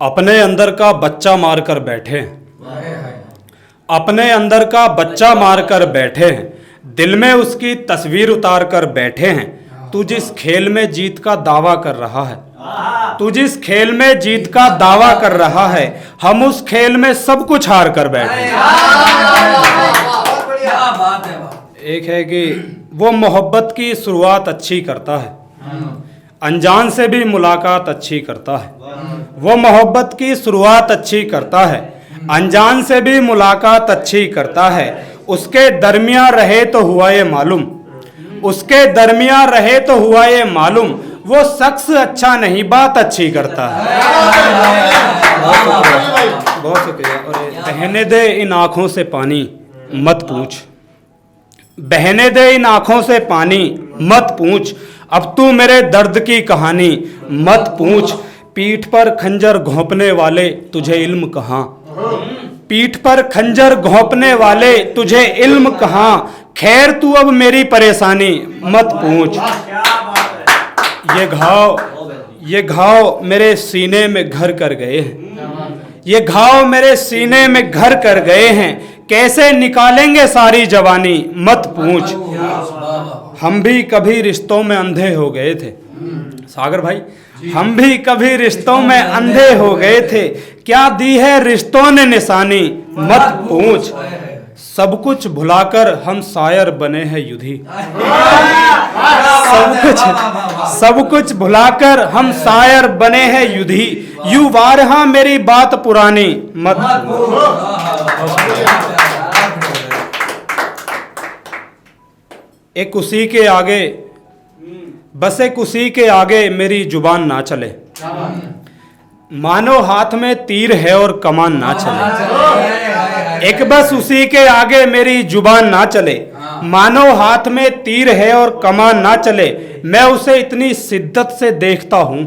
अपने अंदर का बच्चा मारकर बैठे हैं, अपने अंदर का बच्चा मारकर बैठे हैं, दिल में उसकी तस्वीर उतार कर बैठे हैं। तू जिस खेल में जीत का दावा कर रहा है, तू जिस खेल में जीत का दावा कर रहा है, हम उस खेल में सब कुछ हार कर बैठे हैं। एक है कि वो मोहब्बत की शुरुआत अच्छी करता है, अनजान से भी मुलाकात अच्छी करता है। वो मोहब्बत की शुरुआत अच्छी करता है, अनजान से भी मुलाकात अच्छी करता है। उसके दरमियान रहे तो हुआ ये मालूम, उसके दरमियान रहे तो हुआ ये मालूम, वो शख्स अच्छा नहीं बात अच्छी करता है। बहुत शुक्रिया। और बहने दे इन आँखों से पानी मत पूछ, बहने दे इन आँखों से पानी मत पूछ, अब तू मेरे दर्द की कहानी मत पूछ। पीठ पर खंजर घोंपने वाले तुझे इल्म कहाँ, पीठ पर खंजर घोंपने वाले तुझे इल्म कहाँ, खैर तू अब मेरी परेशानी मत पूछ। ये घाव मेरे सीने में घर कर गए हैं, ये घाव मेरे सीने में घर कर गए हैं, कैसे निकालेंगे सारी जवानी मत पूछ। हम भी कभी रिश्तों में अंधे हो गए थे, सागर भाई, हम भी कभी रिश्तों में अंधे हो गए थे, क्या दी है रिश्तों ने निशानी मत पूछ। सब कुछ भुलाकर हम शायर बने हैं युधी, सब कुछ भुलाकर हम शायर बने हैं युधी, यू वारहा मेरी बात पुरानी मत पूछ। एक उसी के आगे, बस एक उसी के आगे मेरी जुबान ना चले, मानो हाथ में तीर है और कमान ना चले। एक बस उसी के आगे मेरी जुबान ना चले, मानो हाथ में तीर है और कमान ना चले। मैं उसे इतनी शिद्दत से देखता हूँ,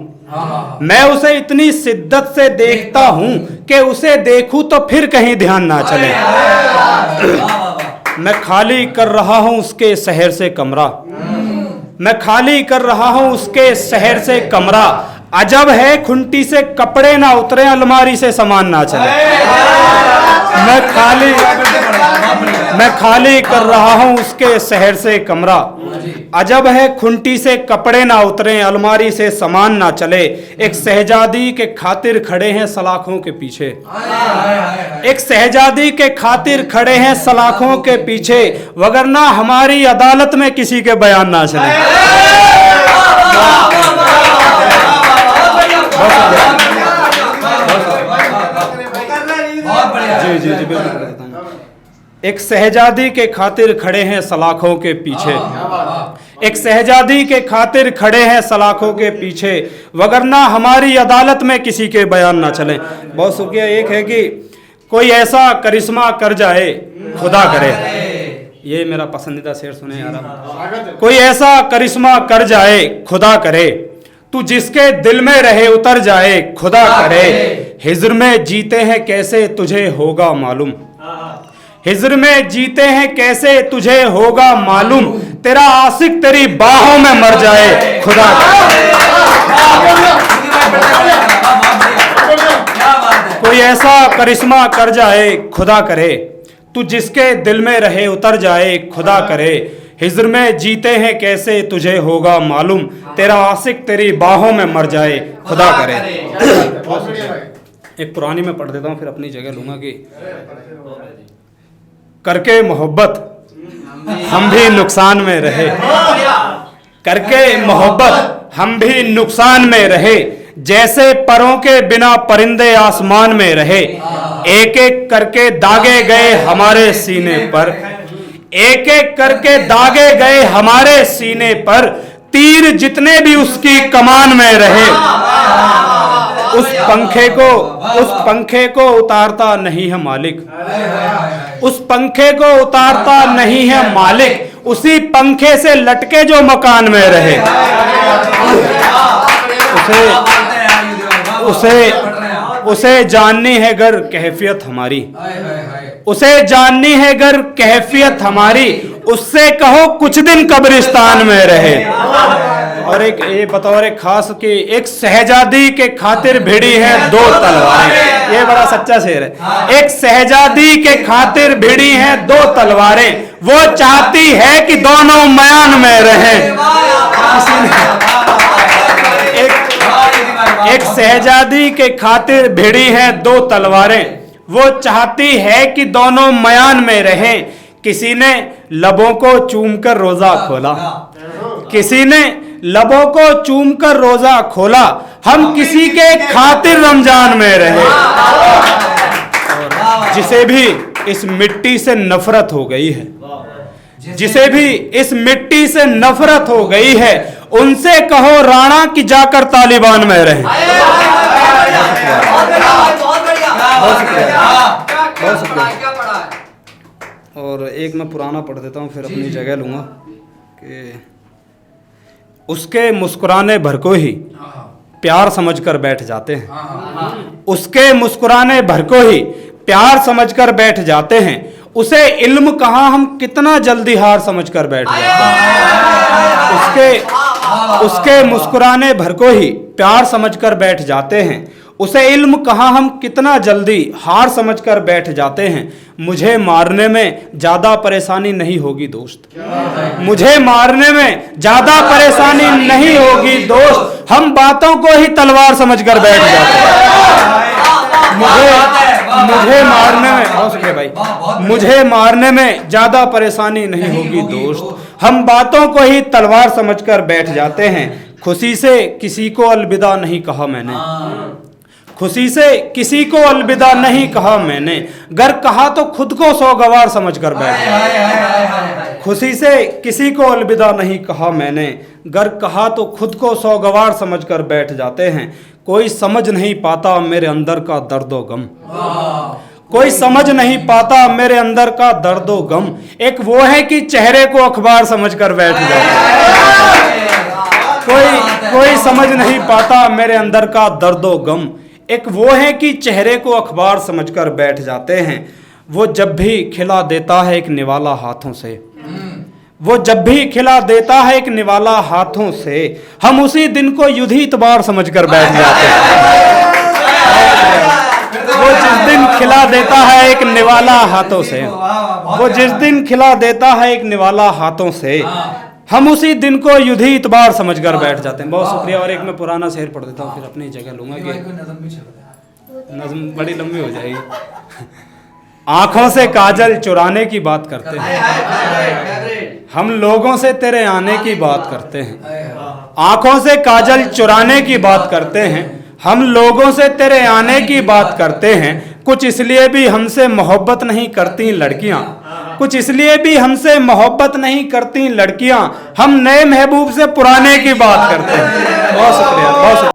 मैं उसे इतनी शिद्दत से देखता हूँ कि उसे देखूं तो फिर कहीं ध्यान ना चले। मैं खाली कर रहा हूँ उसके शहर से कमरा, मैं खाली कर रहा हूँ उसके शहर से कमरा, अजब है खुंटी से कपड़े ना उतरे, अलमारी से सामान ना चले। मैं खाली कर रहा हूँ उसके शहर से कमरा, अजब है खुंटी से कपड़े ना उतरे, अलमारी से सामान ना चले। एक शहजादी के खातिर खड़े हैं सलाखों के पीछे, एक शहजादी के खातिर खड़े हैं सलाखों के पीछे, वगरना हमारी अदालत में किसी के बयान ना चले। जी जी जी बिल्कुल। एक शहजादी के खातिर खड़े हैं सलाखों के पीछे, एक शहजादी के खातिर खड़े हैं सलाखों के पीछे, वगरना हमारी अदालत में किसी के बयान ना चले। बहुत शुक्रिया। एक है कि कोई ऐसा करिश्मा कर जाए खुदा करे, ये मेरा पसंदीदा शेर सुने यार। कोई ऐसा करिश्मा कर जाए खुदा करे, तू जिसके दिल में रहे उतर जाए खुदा करे। हिज्र में जीते हैं कैसे तुझे होगा मालूम, हिज्र में जीते हैं कैसे तुझे होगा मालूम, तेरा आशिक तेरी बाहों में मर जाए खुदा करे। कोई ऐसा करिश्मा कर जाए खुदा करे, तू जिसके दिल में रहे उतर जाए खुदा करे। हिज्र में जीते हैं कैसे तुझे होगा मालूम, तेरा आशिक तेरी बाहों में मर जाए खुदा करे। एक पुरानी में पढ़ देता हूँ फिर अपनी जगह लूंगा कि करके मोहब्बत हम भी नुकसान में रहे, करके मोहब्बत हम भी नुकसान में रहे, जैसे परों के बिना परिंदे आसमान में रहे। एक एक करके दागे गए हमारे सीने पर, एक एक करके दागे गए हमारे सीने पर, तीर जितने भी उसकी कमान में रहे। उस पंखे को उतारता नहीं है मालिक, उस पंखे को उतारता नहीं है मालिक, उसी पंखे से लटके जो मकान में रहे। उसे जाननी है गर कैफियत हमारी, उसे जाननी है गर कैफियत हमारी, उससे कहो कुछ दिन कब्रिस्तान में रहे। और एक ये बतौर खास कि एक शहजादी के खातिर भिड़ी है दो तलवारें। ये बड़ा सच्चा शेर है। एक शहजादी के खातिर भिड़ी है दो तलवारें, वो चाहती है कि दोनों मयान में रहें। एक शहजादी के खातिर भिड़ी है दो तलवारें, वो चाहती है कि दोनों मयान में रहें। किसी ने लबों को चूमकर रोजा खोला, किसी ने लबों को चूमकर रोजा खोला, हम किसी के खातिर रमजान में रहे। जिसे भी इस मिट्टी से नफरत हो गई है, जिसे भी इस मिट्टी से नफरत हो गई है, उनसे कहो राणा कि जाकर तालिबान में रहे। और एक मैं पुराना पढ़ देता हूँ, फिर अपनी जगह लूंगा कि उसके मुस्कुराने भर को ही प्यार समझकर बैठ जाते हैं, उसके मुस्कुराने भर को ही प्यार समझकर बैठ जाते हैं। उसे इल्म कहाँ हम कितना जल्दी हार समझकर बैठ जाते हैं। उसके मुस्कुराने भर को ही प्यार समझकर बैठ जाते हैं। उसे इल्म कहाँ हम कितना जल्दी हार समझकर बैठ जाते हैं। मुझे मारने में ज्यादा परेशानी नहीं होगी दोस्त, मुझे मारने में ज्यादा परेशानी नहीं होगी दोस्त, हम बातों को ही तलवार समझकर बैठ जाते हैं। मुझे मारने में भाई, मुझे मारने में ज्यादा परेशानी नहीं होगी दोस्त, हम बातों को ही तलवार समझकर बैठ जाते हैं। खुशी से किसी को अलविदा नहीं कहा मैंने, खुशी से किसी को अलविदा नहीं कहा मैंने, गर कहा तो खुद को सौगवार समझकर बैठ जाते। खुशी से किसी को अलविदा नहीं कहा मैंने, गर कहा तो खुद को सौगवार समझकर बैठ जाते हैं। कोई समझ नहीं पाता मेरे अंदर का दर्दो गम, कोई समझ नहीं पाता मेरे अंदर का दर्दो गम, एक वो है कि चेहरे को अखबार समझकर बैठ जाते। कोई समझ नहीं पाता मेरे अंदर का दर्दो गम, एक वो है कि चेहरे को अखबार समझकर बैठ जाते हैं। वो जब भी खिला देता है एक निवाला हाथों से, वो जब भी खिला देता है एक निवाला हाथों से, हम उसी दिन को युद्ध इतबार समझकर बैठ जाते हैं। वो जिस दिन खिला देता है एक निवाला हाथों से, वो जिस दिन खिला देता है एक निवाला हाथों से, हम उसी दिन को युद्ध इतबार समझकर बैठ जाते हैं। बहुत शुक्रिया। और एक मैं पुराना शेर पढ़ देता हूँ, फिर अपनी जगह लूंगा कि नज़्म बड़ी लंबी हो जाएगी। आंखों से काजल चुराने की बात करते हैं, हम लोगों से तेरे आने की बात करते हैं। आंखों से काजल चुराने की बात करते हैं, हम लोगों से तेरे आने की बात करते हैं। कुछ इसलिए भी हमसे मोहब्बत नहीं करती लड़कियां, कुछ इसलिए भी हमसे मोहब्बत नहीं करती लड़कियां, हम नए महबूब से पुराने की बात करते हैं। बहुत शुक्रिया, बहुत शुक्रिया।